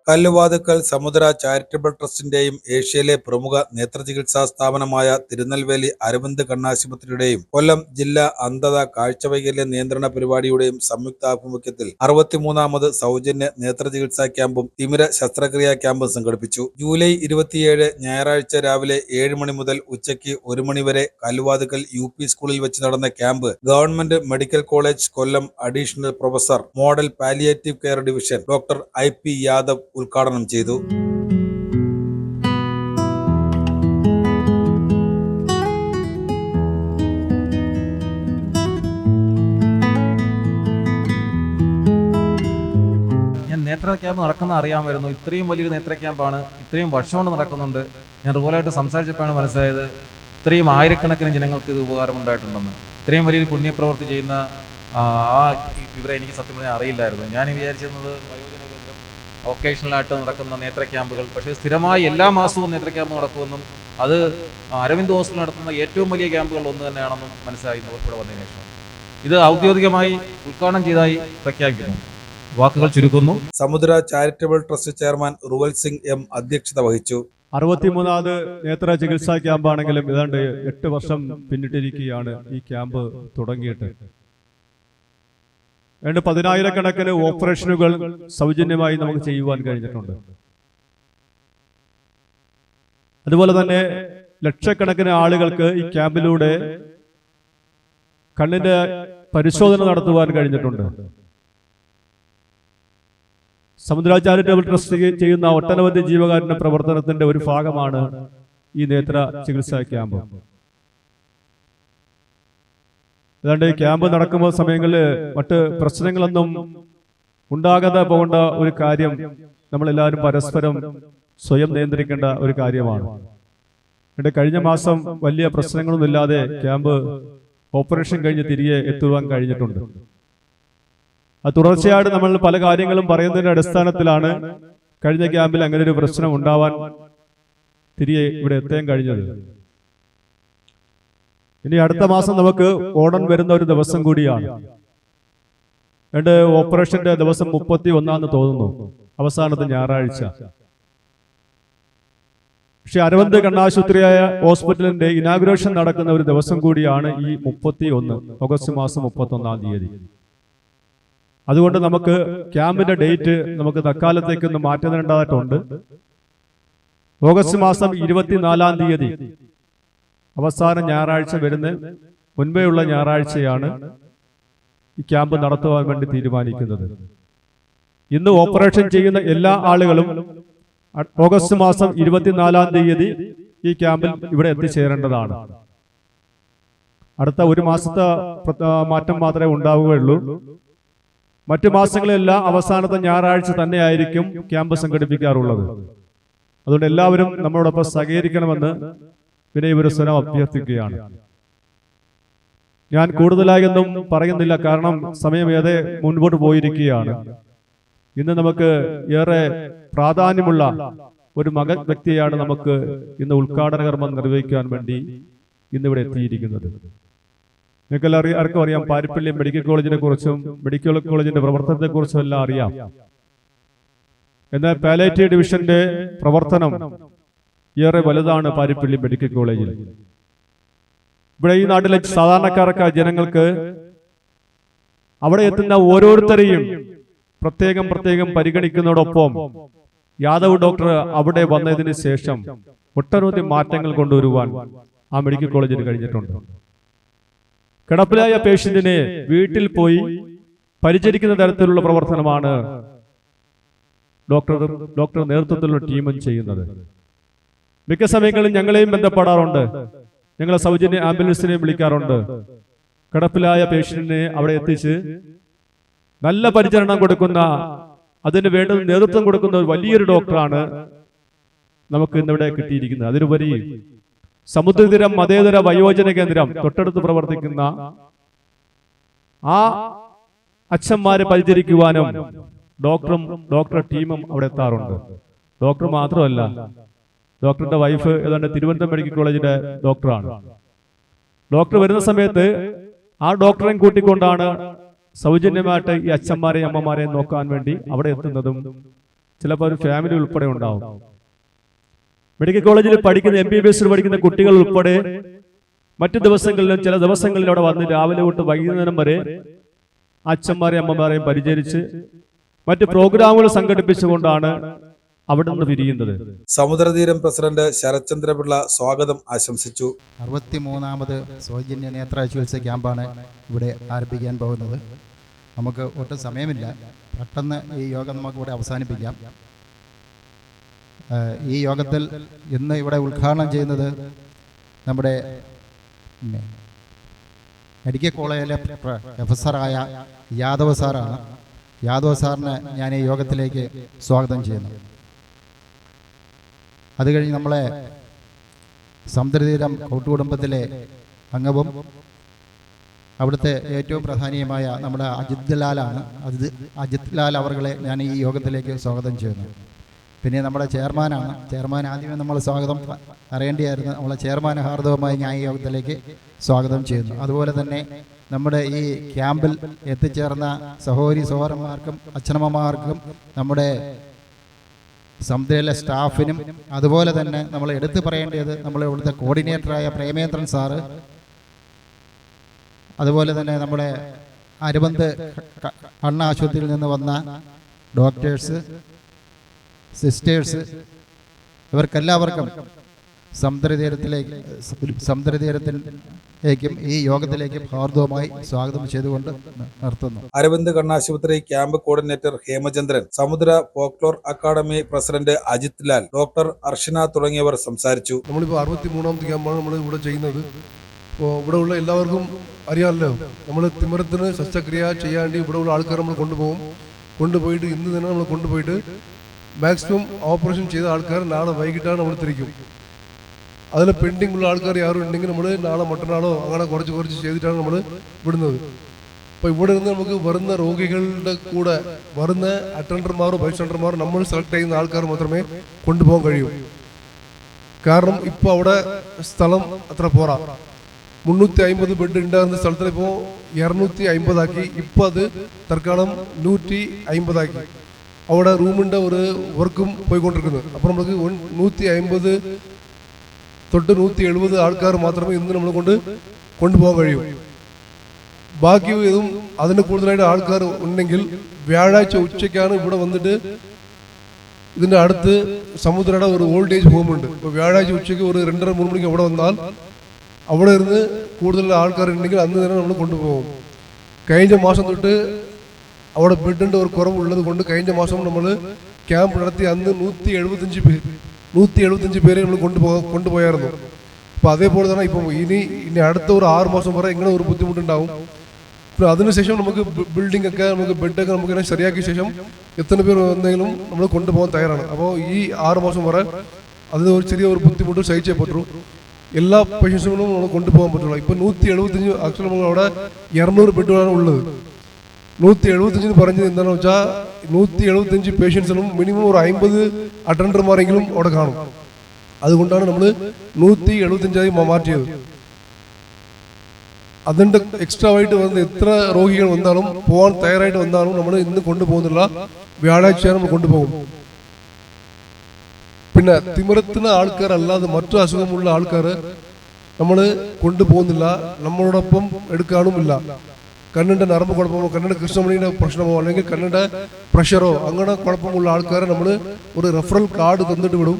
കല്ലുവാതുക്കൽ സമുദ്ര ചാരിറ്റബിൾ ട്രസ്റ്റിന്റെയും ഏഷ്യയിലെ പ്രമുഖ നേത്രചികിത്സാ സ്ഥാപനമായ തിരുനെൽവേലി അരവിന്ദ് കണ്ണാശുപത്രിയുടെയും കൊല്ലം ജില്ലാ അന്ധത കാഴ്ചവൈകല്യ നിയന്ത്രണ പരിപാടിയുടെയും സംയുക്താഭിമുഖ്യത്തിൽ 63ാമത് സൗജന്യ നേത്രചികിത്സാ ക്യാമ്പും തിമിര ശസ്ത്രക്രിയാ ക്യാമ്പും സംഘടിപ്പിച്ചു. ജൂലൈ 27 ഞായറാഴ്ച രാവിലെ 7 മണി മുതൽ ഉച്ചയ്ക്ക് 1 മണി വരെ കല്ലുവാതുക്കൽ UP സ്കൂളിൽ വെച്ച് നടന്ന camp government medical college Kollam additional professor model palliative care division doctor IP Yadav ഉദ്ഘാടനം ചെയ്തു. ഞാൻ നേത്ര ക്യാമ്പ് നടക്കുന്ന അറിയാമായിരുന്നു. ഇത്രയും വലിയൊരു നേത്ര ക്യാമ്പാണ്, ഇത്രയും വർഷം കൊണ്ട് നടക്കുന്നുണ്ട്. ഞാൻ റൂലായിട്ട് സംസാരിച്ചപ്പോഴാണ് മനസ്സിലായത് ഇത്രയും ആയിരക്കണക്കിന് ജനങ്ങൾക്ക് ഇത് ഉപകാരമുണ്ടായിട്ടുണ്ടെന്ന്. ഇത്രയും വലിയൊരു പുണ്യപ്രവൃത്തി ചെയ്യുന്ന വിവരം എനിക്ക് സത്യം പറഞ്ഞാൽ അറിയില്ലായിരുന്നു. ഞാൻ വിചാരിച്ചിരുന്നത് ഒക്കേഷണലായിട്ട് നടക്കുന്ന നേത്ര ക്യാമ്പുകൾ, പക്ഷേ സ്ഥിരമായി എല്ലാ മാസവും നേത്ര ക്യാമ്പ് നടക്കുമെന്നും അത് അരവിന്ദ് ഹോസ്പിറ്റൽ നടത്തുന്ന ഏറ്റവും വലിയ ക്യാമ്പുകൾ ഒന്ന് തന്നെയാണെന്നും മനസ്സിലായി ഇവിടെ വന്നതിന് ശേഷം. ഇത് ഔദ്യോഗികമായി ഉദ്ഘാടനം ചെയ്തതായി പ്രഖ്യാപിക്കുന്നു. വാക്കുകൾ ചുരുക്കുന്നു. സമുദ്ര charitable trust chairman Ruval Singh M അധ്യക്ഷത വഹിച്ചു. 63ാമത് നേത്ര ചികിത്സാ ക്യാമ്പാണെങ്കിലും ഏതാണ്ട് 8 വർഷം പിന്നിട്ടിരിക്കുകയാണ് ഈ ക്യാമ്പ് തുടങ്ങിയിട്ട്. 10,000-കണക്കിന് ഓപ്പറേഷനുകൾ സൗജന്യമായി നമുക്ക് ചെയ്യുവാൻ കഴിഞ്ഞിട്ടുണ്ട്. അതുപോലെ തന്നെ ലക്ഷക്കണക്കിന് ആളുകൾക്ക് ഈ ക്യാമ്പിലൂടെ കണ്ണിന്റെ പരിശോധന നടത്തുവാൻ കഴിഞ്ഞിട്ടുണ്ട്. സമുദ്ര ചാരിറ്റബിൾ ട്രസ്റ്റ് ചെയ്യുന്ന ഒട്ടനവധി ജീവകാരുണ്യ പ്രവർത്തനത്തിന്റെ ഒരു ഭാഗമാണ് ഈ നേത്ര ചികിത്സാ ക്യാമ്പ്. ഏതാണ്ട് ഈ ക്യാമ്പ് നടക്കുന്ന സമയങ്ങളിൽ മറ്റ് പ്രശ്നങ്ങളൊന്നും ഉണ്ടാകാതെ പോകേണ്ട ഒരു കാര്യം നമ്മളെല്ലാവരും പരസ്പരം സ്വയം നിയന്ത്രിക്കേണ്ട ഒരു കാര്യമാണ്. കഴിഞ്ഞ മാസം വലിയ പ്രശ്നങ്ങളൊന്നുമില്ലാതെ ക്യാമ്പ് ഓപ്പറേഷൻ കഴിഞ്ഞ് തിരികെ എത്തുവാൻ കഴിഞ്ഞിട്ടുണ്ട്. അത് തുടർച്ചയായിട്ട് നമ്മൾ പല കാര്യങ്ങളും പറയുന്നതിന്റെ അടിസ്ഥാനത്തിലാണ് കഴിഞ്ഞ ക്യാമ്പിൽ അങ്ങനെ ഒരു പ്രശ്നം ഉണ്ടാവാൻ തിരികെ ഇവിടെ എത്താൻ കഴിഞ്ഞത്. ഇനി അടുത്ത മാസം നമുക്ക് ഓണം വരുന്ന ഒരു ദിവസം കൂടിയാണ്. ഓപ്പറേഷന്റെ ദിവസം 31 തോന്നുന്നു, അവസാനത്തെ ഞായറാഴ്ച. പക്ഷെ അരവിന്ദ് കണ്ണാശുപത്രിയായ ഹോസ്പിറ്റലിന്റെ ഇനാഗുറേഷൻ നടക്കുന്ന ഒരു ദിവസം കൂടിയാണ് ഈ 31 ഓഗസ്റ്റ് മാസം 31-ാം തീയതി. അതുകൊണ്ട് നമുക്ക് ക്യാമ്പിന്റെ ഡേറ്റ് നമുക്ക് തൽക്കാലത്തേക്കൊന്ന് മാറ്റേണ്ടതായിട്ടുണ്ട്. ഓഗസ്റ്റ് മാസം 24-ാം തീയതി അവസാന ഞായറാഴ്ച വരുന്ന മുൻപേയുള്ള ഞായറാഴ്ചയാണ് ഈ ക്യാമ്പ് നടത്തുവാൻ വേണ്ടി തീരുമാനിക്കുന്നത്. ഇന്ന് ഓപ്പറേഷൻ ചെയ്യുന്ന എല്ലാ ആളുകളും ഓഗസ്റ്റ് മാസം 24-ാം തീയതി ഈ ക്യാമ്പിൽ ഇവിടെ എത്തിച്ചേരേണ്ടതാണ്. അടുത്ത ഒരു മാസത്തെ മാറ്റം മാത്രമേ ഉണ്ടാവുകയുള്ളൂ. മറ്റു മാസങ്ങളിലെല്ലാം അവസാനത്തെ ഞായറാഴ്ച തന്നെയായിരിക്കും ക്യാമ്പ് സംഘടിപ്പിക്കാറുള്ളത്. അതുകൊണ്ട് എല്ലാവരും നമ്മളോടൊപ്പം സഹകരിക്കണമെന്ന് വിനയപുരസ്സരം അഭ്യർത്ഥിക്കുകയാണ്. ഞാൻ കൂടുതലായൊന്നും പറയുന്നില്ല, കാരണം സമയം ഏറെ മുൻപോട്ട് പോയിരിക്കുകയാണ്. ഇന്ന് നമുക്ക് ഏറെ പ്രാധാന്യമുള്ള ഒരു മകൻ വ്യക്തിയാണ് നമുക്ക് ഇന്ന് ഉദ്ഘാടന കർമ്മം നിർവഹിക്കാൻ വേണ്ടി ഇന്നിവിടെ എത്തിയിരിക്കുന്നത്. നിങ്ങൾക്ക് എല്ലാവർക്കും അറിയാം, പാരിപ്പള്ളി മെഡിക്കൽ കോളേജിനെ കുറിച്ചും മെഡിക്കൽ കോളേജിന്റെ പ്രവർത്തനത്തെ കുറിച്ചും എല്ലാം അറിയാം. എന്നാൽ പാലിയേറ്റീവ് ഡിവിഷന്റെ പ്രവർത്തനം ഏറെ വലുതാണ്. പാരിപ്പള്ളി മെഡിക്കൽ കോളേജിൽ ഇവിടെ ഈ നാട്ടിലെ സാധാരണക്കാർക്ക് ജനങ്ങൾക്ക് അവിടെ എത്തുന്ന ഓരോരുത്തരെയും പ്രത്യേകം പരിഗണിക്കുന്നതോടൊപ്പം യാദവ് ഡോക്ടർ അവിടെ വന്നതിന് ശേഷം ഒട്ടനവധി മാറ്റങ്ങൾ കൊണ്ടുവരുവാൻ ആ മെഡിക്കൽ കോളേജിന് കഴിഞ്ഞിട്ടുണ്ട്. കിടപ്പിലായ പേഷ്യന്റിനെ വീട്ടിൽ പോയി പരിചരിക്കുന്ന തരത്തിലുള്ള പ്രവർത്തനമാണ് ഡോക്ടർ നേതൃത്വത്തിലുള്ള ടീമും ചെയ്യുന്നത്. മിക്ക സമയങ്ങളിൽ ഞങ്ങളെയും ബന്ധപ്പെടാറുണ്ട്, ഞങ്ങളെ സൗജന്യ ആംബുലൻസിനെയും വിളിക്കാറുണ്ട്. കിടപ്പിലായ പേഷ്യന്റിനെ അവിടെ എത്തിച്ച് നല്ല പരിചരണം കൊടുക്കുന്ന, അതിന് വേണ്ട നേതൃത്വം കൊടുക്കുന്ന ഒരു വലിയൊരു ഡോക്ടറാണ് നമുക്ക് ഇന്നിവിടെ കിട്ടിയിരിക്കുന്നത്. അതിനുപരി സമുദ്രതീരം മതേതര വയോജന കേന്ദ്രം തൊട്ടടുത്ത് പ്രവർത്തിക്കുന്ന ആ അച്ഛന്മാരെ പരിചരിക്കുവാനും ഡോക്ടർ ടീമും അവിടെ എത്താറുണ്ട്. ഡോക്ടർ മാത്രമല്ല, ഡോക്ടറുടെ വൈഫ് ഏതാണ്ട് തിരുവനന്തപുരം മെഡിക്കൽ കോളേജിന്റെ ഡോക്ടറാണ്. ഡോക്ടർ വരുന്ന സമയത്ത് ആ ഡോക്ടറെയും കൂട്ടിക്കൊണ്ടാണ് സൗജന്യമായിട്ട് ഈ അച്ഛന്മാരെയും അമ്മമാരെയും നോക്കാൻ വേണ്ടി അവിടെ എത്തുന്നതും ചിലപ്പോൾ ഒരു ഫാമിലി ഉൾപ്പെടെ ഉണ്ടാവും. മെഡിക്കൽ കോളേജിൽ പഠിക്കുന്ന MBBS പഠിക്കുന്ന കുട്ടികൾ ഉൾപ്പെടെ മറ്റു ദിവസങ്ങളിലും ചില ദിവസങ്ങളിൽ അവിടെ വന്ന് രാവിലെ തൊട്ട് വൈകുന്നേരം വരെ അച്ഛന്മാരെയും അമ്മമാരെയും പരിചരിച്ച് മറ്റ് പ്രോഗ്രാമുകൾ സംഘടിപ്പിച്ചുകൊണ്ടാണ് അവിടെ നിന്ന് പിരിയുന്നത്. സമുദ്രതീരം പ്രസിഡന്റ് ശരത്ചന്ദ്രപിള്ള സ്വാഗതം ആശംസിച്ചു. 63ാമത് സൗജന്യ നേത്ര ചികിത്സ ക്യാമ്പാണ് ഇവിടെ ആരംഭിക്കാൻ പോകുന്നത്. നമുക്ക് ഒട്ടും സമയമില്ല, പെട്ടെന്ന് ഈ യോഗം നമുക്ക് ഇവിടെ അവസാനിപ്പിക്കാം. ഈ യോഗത്തിൽ ഇന്ന് ഇവിടെ ഉദ്ഘാടനം ചെയ്യുന്നത് നമ്മുടെ മെഡിക്കൽ കോളേജിലെ പ്രൊഫസറായ യാദവ് സാറാണ്. യാദവ് സാറിനെ ഞാൻ ഈ യോഗത്തിലേക്ക് സ്വാഗതം ചെയ്യുന്നു. അത് കഴിഞ്ഞ് നമ്മളെ സമുദ്രതീരം കൂട്ടുകുടുംബത്തിലെ അംഗവും അവിടുത്തെ ഏറ്റവും പ്രധാനീയമായ നമ്മുടെ അജിത് ലാലാണ്. അജിത് ലാൽ അവർകളെ ഞാൻ ഈ യോഗത്തിലേക്ക് സ്വാഗതം ചെയ്യുന്നു. പിന്നെ നമ്മുടെ ചെയർമാനാണ്. ചെയർമാൻ ആദ്യമേ നമ്മൾ സ്വാഗതം അറിയേണ്ടിയായിരുന്നു. നമ്മളെ ചെയർമാൻ ഹാർദവമായി ഞാൻ ഈ യോഗത്തിലേക്ക് സ്വാഗതം ചെയ്യുന്നു. അതുപോലെ തന്നെ നമ്മുടെ ഈ ക്യാമ്പിൽ എത്തിച്ചേർന്ന സഹോദരി സഹോദരന്മാർക്കും അച്ഛനമ്മമാർക്കും നമ്മുടെ സമുദ്രയിലെ സ്റ്റാഫിനും അതുപോലെ തന്നെ നമ്മൾ എടുത്തു പറയേണ്ടത് നമ്മളെ ഇവിടുത്തെ കോർഡിനേറ്ററായ പ്രേമേന്ദ്രൻ സാറ്, അതുപോലെ തന്നെ നമ്മുടെ അരവിന്ദ് കണ്ണാശുപത്രിയിൽ നിന്ന് വന്ന ഡോക്ടേഴ്സ്, സിസ്റ്റേഴ്സ്, ഇവർക്കെല്ലാവർക്കും സമുദ്രതീരത്തിലേക്കും ഈ യോഗത്തിലേക്കും ഹാർദവമായി സ്വാഗതം ചെയ്തുകൊണ്ട് നിർത്തുന്നു. അരവിന്ദ് കണ്ണാശുപത്രി camp coordinator Hemachandran, Samudra folklore academy president Ajith Lal, doctor Arshana തുടങ്ങിയവർ സംസാരിച്ചു. നമ്മളിപ്പോൾ 63ാമത്തെ ക്യാമ്പാണ് നമ്മൾ ഇവിടെ ചെയ്യുന്നത്. ഇപ്പോൾ ഇവിടെ ഉള്ള എല്ലാവർക്കും അറിയാമല്ലോ, നമ്മൾ തിമിരത്തിന് ശസ്ത്രക്രിയ ചെയ്യാണ്ട് ഇവിടെ ഉള്ള ആൾക്കാർ നമ്മൾ കൊണ്ടുപോയിട്ട് ഇന്ന് തന്നെ നമ്മൾ കൊണ്ടുപോയിട്ട് മാക്സിമം ഓപ്പറേഷൻ ചെയ്ത ആൾക്കാർ നാളെ വൈകിട്ടാണ് നമ്മൾ തിരിക്കും. അതിൽ പെൻഡിങ് ഉള്ള ആൾക്കാർ ആരും ഉണ്ടെങ്കിൽ നമ്മൾ നാളെ മറ്റന്നാളോ അങ്ങനെ കുറച്ച് ചെയ്തിട്ടാണ് നമ്മൾ വിടുന്നത്. അപ്പോൾ ഇവിടെ നിന്ന് നമുക്ക് വരുന്ന രോഗികളുടെ കൂടെ വരുന്ന അറ്റൻഡർമാരോ ബൈസ്റ്റാൻഡർമാരോ നമ്മൾ സെലക്ട് ചെയ്യുന്ന ആൾക്കാർ മാത്രമേ കൊണ്ടുപോകാൻ കഴിയൂ. കാരണം ഇപ്പോൾ അവിടെ സ്ഥലം അത്ര പോരാ. 350 ബെഡ് ഉണ്ടാകുന്ന സ്ഥലത്തിൽ ഇപ്പോൾ 250 ആക്കി. ഇപ്പോൾ അത് തൽക്കാലം 150 ആക്കി. അവിടെ റൂമിൻ്റെ ഒരു വർക്കും പോയിക്കൊണ്ടിരിക്കുന്നത്. അപ്പോൾ നമുക്ക് 150 തൊട്ട് 170 ആൾക്കാർ മാത്രമേ ഇന്ന് നമ്മൾ കൊണ്ടുപോകാൻ കഴിയൂ. ബാക്കി ഇതും അതിന് കൂടുതലായിട്ട് ആൾക്കാർ ഉണ്ടെങ്കിൽ വ്യാഴാഴ്ച ഉച്ചയ്ക്കാണ് ഇവിടെ വന്നിട്ട് ഇതിൻ്റെ അടുത്ത് സമുദ്രയുടെ ഒരു ഓൾഡ് ഏജ് ഹോമുണ്ട്. ഇപ്പോൾ വ്യാഴാഴ്ച ഉച്ചയ്ക്ക് ഒരു 2:30-3 മണിക്ക് അവിടെ വന്നാൽ അവിടെ ഇരുന്ന് കൂടുതൽ ആൾക്കാർ ഉണ്ടെങ്കിൽ അന്ന് തന്നെ നമ്മൾ കൊണ്ടുപോകും. കഴിഞ്ഞ മാസം തൊട്ട് അവിടെ ബെഡിൻ്റെ ഒരു കുറവുള്ളത് കൊണ്ട് കഴിഞ്ഞ മാസം നമ്മൾ ക്യാമ്പ് നടത്തി അന്ന് 175 പേരെ നമ്മൾ കൊണ്ടുപോയായിരുന്നു. അപ്പോൾ അതേപോലെ തന്നെ ഇപ്പം ഇനി അടുത്ത ഒരു 6 മാസം വരെ ഇങ്ങനെ ഒരു ബുദ്ധിമുട്ടുണ്ടാവും. പിന്നെ അതിനുശേഷം നമുക്ക് ബിൽഡിംഗ് ഒക്കെ നമുക്ക് ബെഡൊക്കെ നമുക്ക് ഇങ്ങനെ ശരിയാക്കിയ ശേഷം എത്ര പേർ എന്തെങ്കിലും നമ്മൾ കൊണ്ടുപോകാൻ തയ്യാറാണ്. അപ്പോൾ ഈ 6 മാസം വരെ അതിന് ഒരു ചെറിയ ബുദ്ധിമുട്ട് സഹിച്ചേ പറ്റുള്ളൂ. എല്ലാ പേഷ്യൻസുകളും നമ്മൾ കൊണ്ടുപോകാൻ പറ്റുള്ളൂ. ഇപ്പോൾ 175 ആക്ച്വലി നമ്മൾ അവിടെ 200 ബെഡുകളാണ് ഉള്ളത്. 175 പറഞ്ഞത് എന്താണെന്ന് വെച്ചാൽ 175 പേഷ്യൻസിനും മിനിമം ഒരു 50 അറ്റൻഡർമാരെങ്കിലും അവിടെ കാണും. അതുകൊണ്ടാണ് നമ്മൾ 175 മാറ്റിയത്. അതിൻ്റെ എക്സ്ട്രാ ആയിട്ട് വന്ന് എത്ര രോഗികൾ വന്നാലും പോകാൻ തയ്യാറായിട്ട് വന്നാലും നമ്മൾ ഇന്ന് കൊണ്ടുപോകുന്നില്ല. വ്യാഴാഴ്ചയാണ് നമ്മൾ കൊണ്ടുപോകും. പിന്നെ തിമിരത്തിന് ആൾക്കാരല്ലാതെ മറ്റു അസുഖമുള്ള ആൾക്കാർ നമ്മൾ കൊണ്ടുപോകുന്നില്ല, നമ്മളോടൊപ്പം എടുക്കാനുമില്ല. കണ്ണിൻ്റെ നരമ്പ് കുഴപ്പമോ കണ്ണിൻ്റെ കൃഷ്ണമണിയുടെ പ്രശ്നമോ അല്ലെങ്കിൽ കണ്ണിൻ്റെ പ്രഷറോ അങ്ങനെ കുഴപ്പമുള്ള ആൾക്കാരെ നമ്മൾ ഒരു റെഫറൽ കാർഡ് തന്നിട്ട് വിടും.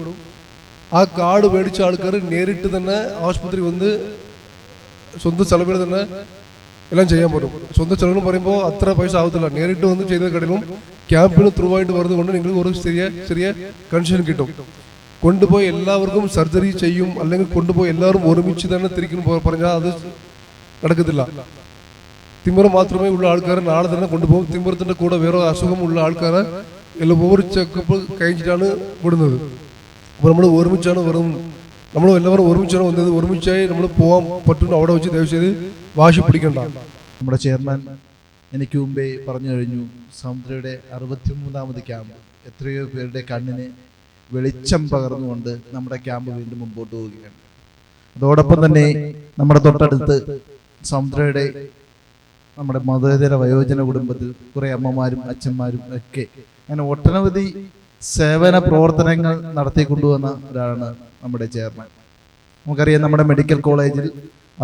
ആ കാർഡ് മേടിച്ച ആൾക്കാർ നേരിട്ട് തന്നെ ആശുപത്രി വന്ന് സ്വന്തം ചെലവിൽ തന്നെ എല്ലാം ചെയ്യാൻ പറ്റും. സ്വന്തം ചെലവിന് പറയുമ്പോൾ അത്ര പൈസ ആവത്തില്ല. നേരിട്ട് വന്ന് ചെയ്തതിനും ക്യാമ്പിന് ത്രൂ ആയിട്ട് വരുന്നത് കൊണ്ട് നിങ്ങൾക്ക് ഒരു ചെറിയ കൺസെഷൻ കിട്ടും. കൊണ്ടുപോയി എല്ലാവർക്കും സർജറി ചെയ്യും അല്ലെങ്കിൽ കൊണ്ടുപോയി എല്ലാവരും ഒരുമിച്ച് തന്നെ തിരിക്കുന്നു പറഞ്ഞാൽ അത് നടക്കത്തില്ല. തിമിരം മാത്രമേ ഉള്ള ആൾക്കാരെ നാളെ തന്നെ കൊണ്ടുപോകും. തിമിരത്തിൻ്റെ കൂടെ വേറെ അസുഖമുള്ള ആൾക്കാരെ എല്ലാം ഓവർ ചെക്കപ്പ് കഴിഞ്ഞിട്ടാണ് വിടുന്നത്. അപ്പോൾ നമ്മൾ ഒരുമിച്ചാണ് നമ്മൾ എല്ലാവരും ഒരുമിച്ചാണ് വന്നത്. ഒരുമിച്ചായി നമ്മൾ പോകാൻ പറ്റുന്ന അവിടെ വെച്ച് ദയവുചെയ്ത് വാശി പിടിക്കണ്ട. നമ്മുടെ ചെയർമാൻ എനിക്ക് മുമ്പേ പറഞ്ഞു കഴിഞ്ഞു, സമുദ്രയുടെ 63ാമത് ക്യാമ്പ് എത്രയോ പേരുടെ കണ്ണിന് വെളിച്ചം പകർന്നുകൊണ്ട് നമ്മുടെ ക്യാമ്പ് വീണ്ടും മുമ്പോട്ട് പോവുകയാണ്. അതോടൊപ്പം തന്നെ നമ്മുടെ തൊട്ടടുത്ത് സമുദ്രയുടെ നമ്മുടെ മതേതര വയോജന കുടുംബത്തിൽ കുറേ അമ്മമാരും അച്ഛന്മാരും ഒക്കെ അങ്ങനെ ഒട്ടനവധി സേവന പ്രവർത്തനങ്ങൾ നടത്തിക്കൊണ്ടുവന്ന ഒരാളാണ് നമ്മുടെ ചെയർമാൻ. നമുക്കറിയാം, നമ്മുടെ മെഡിക്കൽ കോളേജിൽ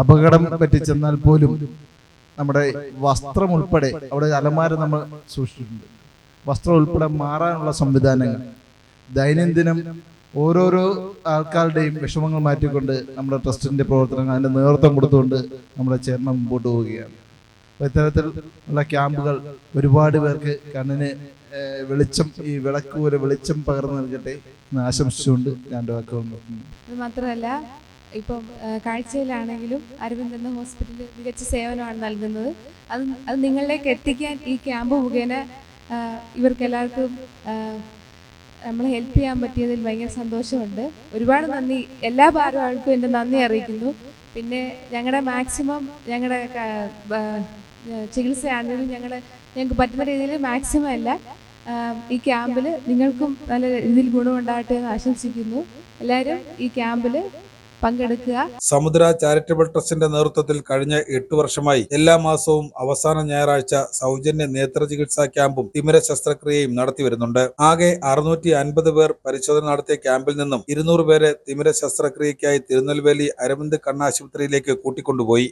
അപകടം പറ്റിച്ചെന്നാൽ പോലും നമ്മുടെ വസ്ത്രം ഉൾപ്പെടെ അവിടെ അലമാര നമ്മൾ സൂക്ഷിച്ചിട്ടുണ്ട്. വസ്ത്രം ഉൾപ്പെടെ മാറാനുള്ള സംവിധാനങ്ങൾ ദൈനംദിനം ഓരോരോ ആൾക്കാരുടെയും വിഷമങ്ങൾ മാറ്റിക്കൊണ്ട് നമ്മുടെ ട്രസ്റ്റിന്റെ പ്രവർത്തനങ്ങൾ അതിന്റെ നേതൃത്വം കൊടുത്തുകൊണ്ട് നമ്മുടെ ചെയർമാൻ മുമ്പോട്ട് പോവുകയാണ്. അപ്പോൾ ഇത്തരത്തിലുള്ള ക്യാമ്പുകൾ ഒരുപാട് പേർക്ക് കണ്ണിന് വെളിച്ചം, ഈ വിളക്ക് പോലെ വെളിച്ചം പകർന്നു നൽകട്ടെ എന്ന് ആശംസിച്ചുകൊണ്ട് ഞാൻ വാക്കുകൾ നിർത്തുന്നു. അത് മാത്രമല്ല, ഇപ്പം കാഴ്ചയിലാണെങ്കിലും അരവിന്ദ് എന്ന ഹോസ്പിറ്റലിൽ മികച്ച സേവനമാണ് നൽകുന്നത്. അത് നിങ്ങളിലേക്ക് എത്തിക്കാൻ ഈ ക്യാമ്പ് മുഖേന ഇവർക്കെല്ലാവർക്കും നമ്മളെ ഹെൽപ്പ് ചെയ്യാൻ പറ്റിയതിൽ ഭയങ്കര സന്തോഷമുണ്ട്. ഒരുപാട് നന്ദി. എല്ലാ ഭാരവാഹികൾക്കും എൻ്റെ നന്ദി അറിയിക്കുന്നു. പിന്നെ ഞങ്ങളുടെ മാക്സിമം ഞങ്ങളുടെ ചികിത്സയാണെങ്കിലും ഞങ്ങൾക്ക് പറ്റുന്ന രീതിയിൽ മാക്സിമം അല്ല ഈ ക്യാമ്പിൽ നിങ്ങൾക്കും നല്ല രീതിയിൽ ഗുണമുണ്ടാകട്ടെ എന്ന് ആശംസിക്കുന്നു. എല്ലാവരും ഈ ക്യാമ്പിൽ പങ്കെടുക്കുക. സമുദ്ര ചാരിറ്റബിൾ ട്രസ്റ്റിന്റെ നേതൃത്വത്തിൽ കഴിഞ്ഞ 8 വർഷമായി എല്ലാ മാസവും അവസാന ഞായറാഴ്ച സൗജന്യ നേത്ര ചികിത്സാ ക്യാമ്പും തിമിര ശസ്ത്രക്രിയയും നടത്തി വരുന്നുണ്ട്. ആകെ 650 പേർ പരിശോധന നടത്തിയ ക്യാമ്പിൽ നിന്നും 200 പേരെ തിമിര ശസ്ത്രക്രിയയ്ക്കായി തിരുനെൽവേലി അരവിന്ദ് കണ്ണാശുപത്രിയിലേക്ക് കൂട്ടിക്കൊണ്ടുപോയി.